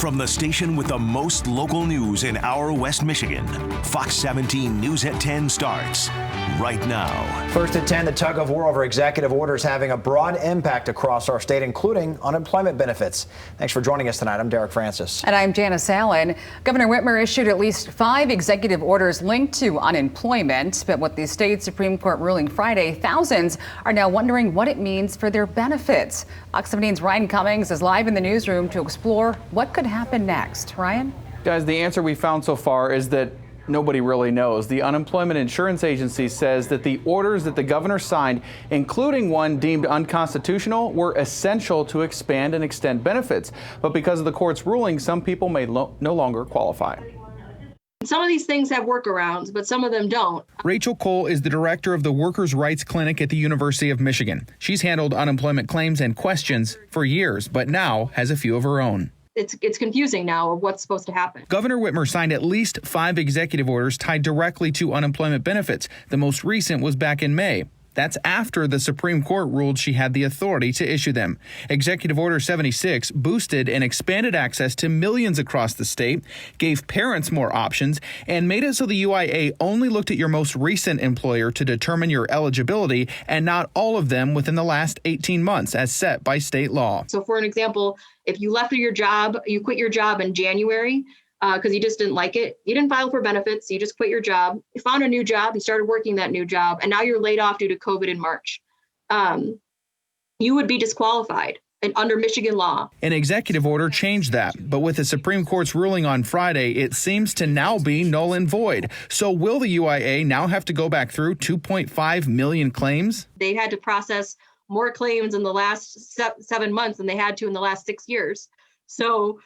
From the station with the most local news in our West Michigan, Fox 17 News at 10 starts right now. First at 10, the tug of war over executive orders having a broad impact across our state, including unemployment benefits. Thanks for joining us tonight. I'm Derek Francis. And I'm Janice Allen. Governor Whitmer issued at least 5 executive orders linked to unemployment. But with the state Supreme Court ruling Friday, thousands are now wondering what it means for their benefits. Fox 17's Ryan Cummings is live in the newsroom to explore what could happen next. Ryan? Guys, the answer we found so far is that nobody really knows. The Unemployment Insurance Agency says that the orders that the governor signed, including one deemed unconstitutional, were essential to expand and extend benefits. But because of the court's ruling, some people may no longer qualify. Some of these things have workarounds, but some of them don't. Rachel Cole is the director of the Workers' Rights Clinic at the University of Michigan. She's handled unemployment claims and questions for years, but now has a few of her own. It's confusing now of what's supposed to happen. Governor Whitmer signed at least 5 executive orders tied directly to unemployment benefits. The most recent was back in May. That's after the Supreme Court ruled she had the authority to issue them. Executive Order 76 boosted and expanded access to millions across the state, gave parents more options, and made it so the UIA only looked at your most recent employer to determine your eligibility, and not all of them within the last 18 months, as set by state law. So for an example, if you left your job, you quit your job in January, because you just didn't like it. You didn't file for benefits. You just quit your job. You found a new job. You started working that new job, and now you're laid off due to COVID in March. You would be disqualified under Michigan law. An executive order changed that, but with the Supreme Court's ruling on Friday, it seems to now be null and void. So will the UIA now have to go back through 2.5 million claims? They had to process more claims in the last 7 months than they had to in the last 6 years. So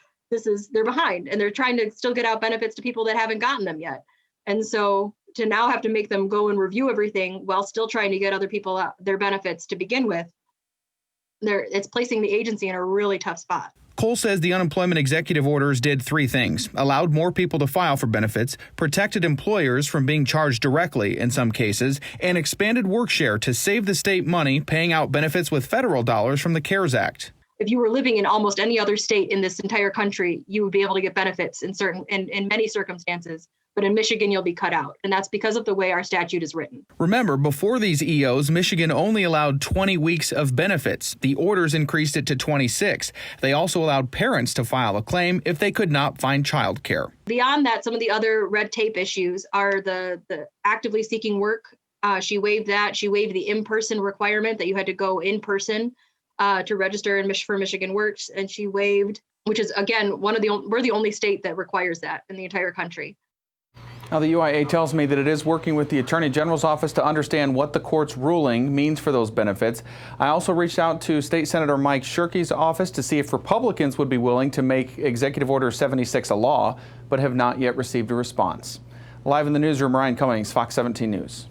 they're behind, and they're trying to still get out benefits to people that haven't gotten them yet. And so to now have to make them go and review everything while still trying to get other people out their benefits to begin with, it's placing the agency in a really tough spot. Cole says the unemployment executive orders did 3 things: allowed more people to file for benefits, protected employers from being charged directly in some cases, and expanded work share to save the state money paying out benefits with federal dollars from the CARES Act. If you were living in almost any other state in this entire country, you would be able to get benefits in many circumstances. But in Michigan, you'll be cut out. And that's because of the way our statute is written. Remember, before these EOs, Michigan only allowed 20 weeks of benefits. The orders increased it to 26. They also allowed parents to file a claim if they could not find childcare. Beyond that, some of the other red tape issues are the actively seeking work. She waived that. She waived the in-person requirement that you had to go in person to register for Michigan Works. And she waived, which is, again, we're the only state that requires that in the entire country. Now, the UIA tells me that it is working with the Attorney General's office to understand what the court's ruling means for those benefits. I also reached out to State Senator Mike Shirkey's office to see if Republicans would be willing to make Executive Order 76 a law, but have not yet received a response. Live in the newsroom, Ryan Cummings, Fox 17 News.